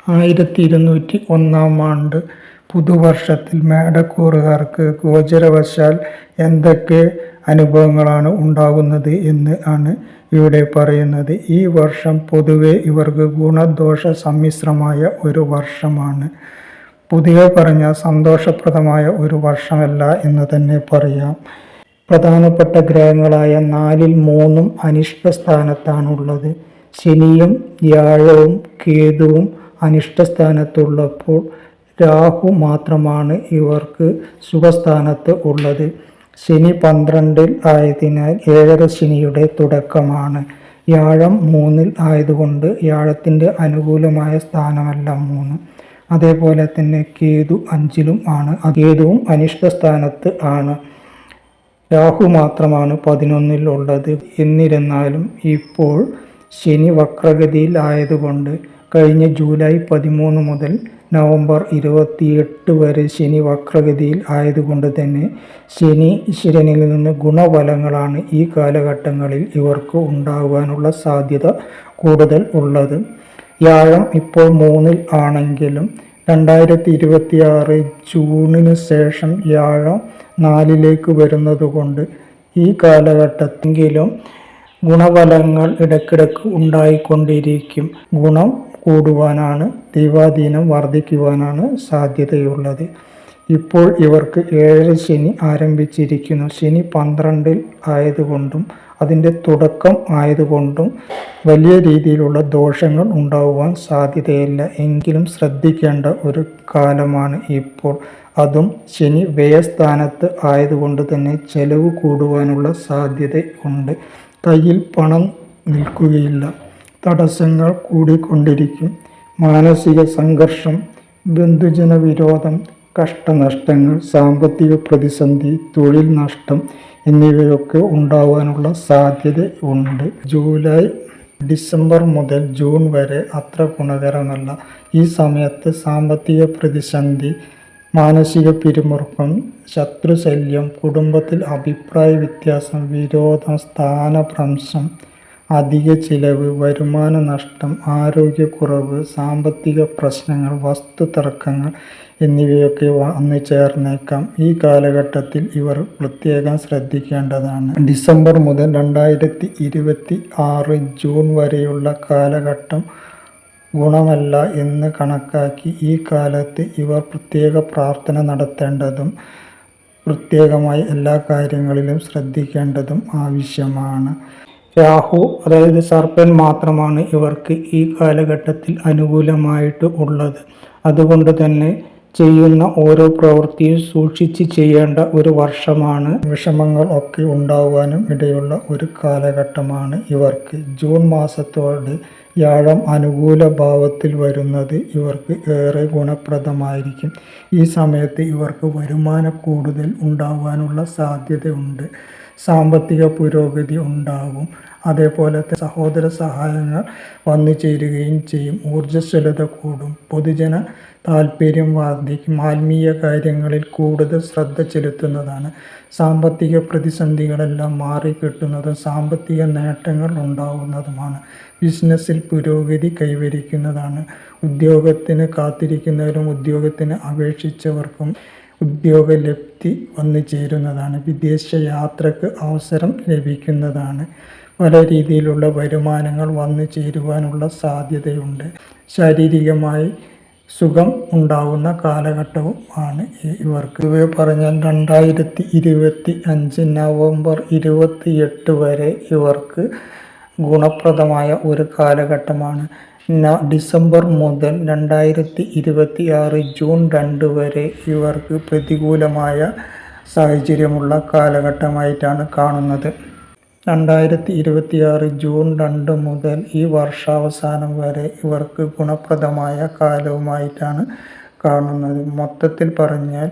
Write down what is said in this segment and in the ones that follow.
1201 പുതുവർഷത്തിൽ മേടക്കൂറുകാർക്ക് ഗോചരവശാൽ എന്തൊക്കെ അനുഭവങ്ങളാണ് ഉണ്ടാകുന്നത് എന്ന് ആണ് ഇവിടെ പറയുന്നത്. ഈ വർഷം പൊതുവെ ഇവർക്ക് ഗുണദോഷ സമ്മിശ്രമായ ഒരു വർഷമാണ്. പൊതുവെ പറഞ്ഞാൽ സന്തോഷപ്രദമായ ഒരു വർഷമല്ല എന്ന് തന്നെ പറയാം. പ്രധാനപ്പെട്ട ഗ്രഹങ്ങളായ 4-ൽ 3 അനിഷ്ട സ്ഥാനത്താണുള്ളത്. ശനിയും വ്യാഴവും കേതുവും അനിഷ്ട സ്ഥാനത്തുള്ളപ്പോൾ രാഹു മാത്രമാണ് ഇവർക്ക് സുഖസ്ഥാനത്ത് ഉള്ളത്. ശനി 12-ൽ ആയതിനാൽ 7ര ശനിയുടെ തുടക്കമാണ്. വ്യാഴം 3-ൽ ആയതുകൊണ്ട് വ്യാഴത്തിൻ്റെ അനുകൂലമായ സ്ഥാനമല്ല 3. അതേപോലെ തന്നെ കേതു 5-ലും ആണ്. കേതുവും അനിഷ്ട സ്ഥാനത്ത് ആണ്. രാഹു മാത്രമാണ് 11-ൽ ഉള്ളത്. എന്നിരുന്നാലും ഇപ്പോൾ ശനി വക്രഗതിയിൽ ആയതുകൊണ്ട് കഴിഞ്ഞ ജൂലൈ 13 മുതൽ നവംബർ 28 വരെ ശനി വക്രഗതിയിൽ ആയതുകൊണ്ട് തന്നെ ശനി ഈശ്വരനിൽ നിന്ന് ഗുണഫലങ്ങളാണ് ഈ കാലഘട്ടങ്ങളിൽ ഇവർക്ക് ഉണ്ടാകാനുള്ള സാധ്യത കൂടുതൽ ഉള്ളത്. വ്യാഴം ഇപ്പോൾ 3-ൽ ആണെങ്കിലും 2026 ജൂണിന് ശേഷം വ്യാഴം 4-ലേക്ക് വരുന്നത് കൊണ്ട് ഈ കാലഘട്ടത്തെങ്കിലും ഗുണഫലങ്ങൾ ഇടയ്ക്കിടയ്ക്ക് ഉണ്ടായിക്കൊണ്ടിരിക്കും. ഗുണം കൂടുവാനാണ്, ദൈവാധീനം വർദ്ധിക്കുവാനാണ് സാധ്യതയുള്ളത്. ഇപ്പോൾ ഇവർക്ക് 7ര ശനി ആരംഭിച്ചിരിക്കുന്നു. ശനി 12-ൽ ആയതുകൊണ്ടും അതിൻ്റെ തുടക്കം ആയതുകൊണ്ടും വലിയ രീതിയിലുള്ള ദോഷങ്ങൾ ഉണ്ടാകുവാൻ സാധ്യതയില്ല. എങ്കിലും ശ്രദ്ധിക്കേണ്ട ഒരു കാലമാണ് ഇപ്പോൾ. അതും ശനി വ്യയസ്ഥാനത്ത് ആയതുകൊണ്ട് തന്നെ ചെലവ് കൂടുവാനുള്ള സാധ്യത ഉണ്ട്. കയ്യിൽ പണം നിൽക്കുകയില്ല. തടസ്സങ്ങൾ കൂടിക്കൊണ്ടിരിക്കും. മാനസിക സംഘർഷം, ബന്ധുജന വിരോധം, കഷ്ടനഷ്ടങ്ങൾ, സാമ്പത്തിക പ്രതിസന്ധി, തൊഴിൽ നഷ്ടം എന്നിവയൊക്കെ ഉണ്ടാവാനുള്ള സാധ്യത ഉണ്ട്. ഡിസംബർ മുതൽ ജൂൺ വരെ അത്ര ഗുണകരമല്ല. ഈ സമയത്ത് സാമ്പത്തിക പ്രതിസന്ധി, മാനസിക പിരിമുറുക്കം, ശത്രുശല്യം, കുടുംബത്തിൽ അഭിപ്രായ വ്യത്യാസം, വിരോധം, സ്ഥാനഭ്രംശം, അധിക ചിലവ്, വരുമാന നഷ്ടം, ആരോഗ്യക്കുറവ്, സാമ്പത്തിക പ്രശ്നങ്ങൾ, വസ്തു തർക്കങ്ങൾ എന്നിവയൊക്കെ വന്നു ചേർന്നേക്കാം. ഈ കാലഘട്ടത്തിൽ ഇവർ പ്രത്യേകം ശ്രദ്ധിക്കേണ്ടതാണ്. ഡിസംബർ മുതൽ 2026 ജൂൺ വരെയുള്ള കാലഘട്ടം ഗുണമല്ല എന്ന് കണക്കാക്കി ഈ കാലത്ത് ഇവർ പ്രത്യേക പ്രാർത്ഥന നടത്തേണ്ടതും പ്രത്യേകമായി എല്ലാ കാര്യങ്ങളിലും ശ്രദ്ധിക്കേണ്ടതും ആവശ്യമാണ്. രാഹു അതായത് സർപ്പൻ മാത്രമാണ് ഇവർക്ക് ഈ കാലഘട്ടത്തിൽ അനുകൂലമായിട്ട് ഉള്ളത്. അതുകൊണ്ട് തന്നെ ചെയ്യുന്ന ഓരോ പ്രവൃത്തിയും സൂക്ഷിച്ച് ചെയ്യേണ്ട ഒരു വർഷമാണ്. വിഷമങ്ങൾ ഒക്കെ ഉണ്ടാകുവാനും ഇടയുള്ള ഒരു കാലഘട്ടമാണ് ഇവർക്ക്. ജൂൺ മാസത്തോടെ വ്യാഴം അനുകൂല ഭാവത്തിൽ വരുന്നത് ഇവർക്ക് ഏറെ ഗുണപ്രദമായിരിക്കും. ഈ സമയത്ത് ഇവർക്ക് വരുമാന കൂടുതൽ ഉണ്ടാകാനുള്ള സാധ്യതയുണ്ട്. സാമ്പത്തിക പുരോഗതി ഉണ്ടാകും. അതേപോലെ സഹോദര സഹായങ്ങൾ വന്നു ചേരുകയും ചെയ്യും. ഊർജ്ജസ്വലത കൂടും. പൊതുജന താല്പര്യം വർദ്ധിക്കും. ആത്മീയ കാര്യങ്ങളിൽ കൂടുതൽ ശ്രദ്ധ ചെലുത്തുന്നതാണ്. സാമ്പത്തിക പ്രതിസന്ധികളെല്ലാം മാറിക്കിട്ടുന്നതും സാമ്പത്തിക നേട്ടങ്ങൾ ഉണ്ടാകുന്നതുമാണ്. ബിസിനസ്സിൽ പുരോഗതി കൈവരിക്കുന്നതാണ്. ഉദ്യോഗത്തിന് കാത്തിരിക്കുന്നവരും ഉദ്യോഗത്തിന് അപേക്ഷിച്ചവർക്കും ഉദ്യോഗലബ്ധി വന്നു ചേരുന്നതാണ്. വിദേശ യാത്രക്ക് അവസരം ലഭിക്കുന്നതാണ്. പല രീതിയിലുള്ള വരുമാനങ്ങൾ വന്നു ചേരുവാനുള്ള സാധ്യതയുണ്ട്. ശാരീരികമായി സുഖം ഉണ്ടാകുന്ന കാലഘട്ടവും ആണ് ഇവർക്ക്. ഇവ പറഞ്ഞാൽ 2025 നവംബർ 28 വരെ ഇവർക്ക് ഗുണപ്രദമായ ഒരു കാലഘട്ടമാണ്. ഡിസംബർ മുതൽ 2026 ജൂൺ 2 വരെ ഇവർക്ക് പ്രതികൂലമായ സാഹചര്യമുള്ള കാലഘട്ടമായിട്ടാണ് കാണുന്നത്. 2026 ജൂൺ 2 മുതൽ ഈ വർഷാവസാനം വരെ ഇവർക്ക് ഗുണപ്രദമായ കാലവുമായിട്ടാണ് കാണുന്നത്. മൊത്തത്തിൽ പറഞ്ഞാൽ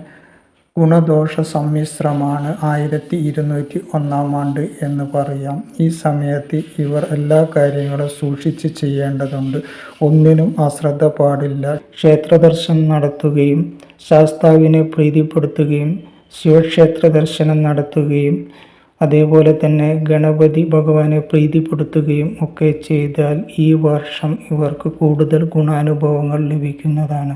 ഗുണദോഷ സമ്മിശ്രമാണ് 1201 എന്ന് പറയാം. ഈ സമയത്ത് ഇവർ എല്ലാ കാര്യങ്ങളും സൂക്ഷിച്ച് ചെയ്യേണ്ടതുണ്ട്. ഒന്നിനും അശ്രദ്ധ പാടില്ല. ക്ഷേത്രദർശനം നടത്തുകയും ശാസ്താവിനെ പ്രീതിപ്പെടുത്തുകയും ശിവക്ഷേത്ര ദർശനം നടത്തുകയും അതേപോലെ തന്നെ ഗണപതി ഭഗവാനെ പ്രീതിപ്പെടുത്തുകയും ഒക്കെ ചെയ്താൽ ഈ വർഷം ഇവർക്ക് കൂടുതൽ ഗുണാനുഭവങ്ങൾ ലഭിക്കുന്നതാണ്.